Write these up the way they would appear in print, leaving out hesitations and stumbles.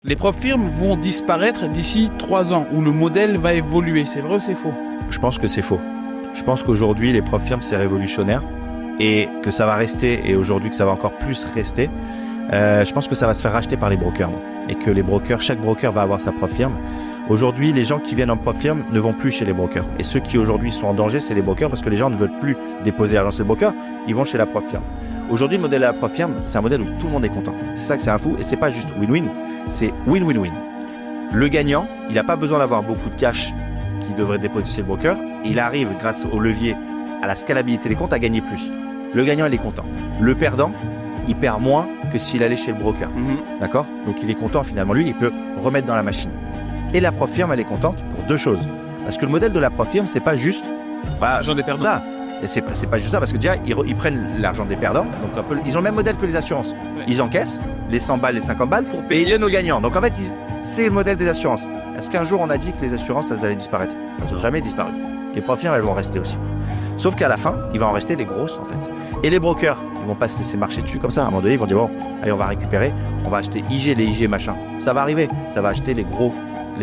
Les prop firmes vont disparaître d'ici 3 ans, où le modèle va évoluer. C'est vrai ou c'est faux? Je pense que c'est faux. Je pense qu'aujourd'hui, les prop firmes, c'est révolutionnaire et que ça va rester, et aujourd'hui que ça va encore plus rester. Je pense que ça va se faire racheter par les brokers et que les brokers, chaque broker va avoir sa prop firme. Aujourd'hui, les gens qui viennent en prop firme ne vont plus chez les brokers. Et ceux qui aujourd'hui sont en danger, c'est les brokers parce que les gens ne veulent plus déposer l'argent chez les brokers, ils vont chez la prop firme. Aujourd'hui, le modèle de la prop firme, c'est un modèle où tout le monde est content. C'est ça que c'est un fou et c'est pas juste win-win, c'est win-win-win. Le gagnant, il n'a pas besoin d'avoir beaucoup de cash qu'il devrait déposer chez le broker. Il arrive, grâce au levier, à la scalabilité des comptes, à gagner plus. Le gagnant, il est content. Le perdant, il perd moins que s'il allait chez le broker. D'accord? Donc il est content finalement. Lui, il peut remettre dans la machine. Et la prop firme, elle est contente pour deux choses. Parce que le modèle de la prop firme, c'est pas juste L'argent des perdants. ça. Et c'est pas juste ça, parce que déjà, ils prennent l'argent des perdants. Donc un peu, ils ont le même modèle que les assurances. Ouais. Ils encaissent les 100 balles, les 50 balles pour payer nos gagnants. Donc en fait, c'est le modèle des assurances. Est-ce qu'un jour, on a dit que les assurances, elles allaient disparaître? Elles n'ont jamais disparu. Les prop firmes, elles vont rester aussi. Sauf qu'à la fin, il va en rester les grosses, en fait. Et les brokers, ils vont pas se laisser marcher dessus comme ça. À un moment donné, ils vont dire, bon, allez, on va récupérer, on va acheter IG, les IG, machin. Ça va arriver. Ça va acheter les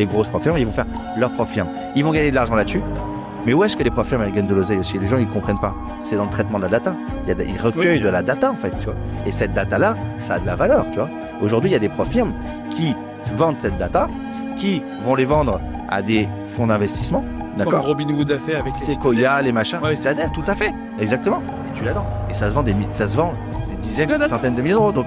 grosses prop firmes, ils vont faire leur prop firme. Ils vont gagner de l'argent là-dessus. Mais où est-ce que les prop firmes, elles gagnent de l'oseille aussi? Les gens, ils comprennent pas. C'est dans le traitement de la data. Ils recueillent de la data, en fait, tu vois. Et cette data-là, ça a de la valeur, tu vois. Aujourd'hui, il y a des prop firmes qui vendent cette data, qui vont les vendre à des fonds d'investissement. Comme D'accord? Robin Hood a fait avec les Sequoia, les machins. Ouais, Ça adhère, tout à fait. Exactement. Et tu l'adores. Et ça se vend des dizaines, des centaines de milliers d'euros. Donc,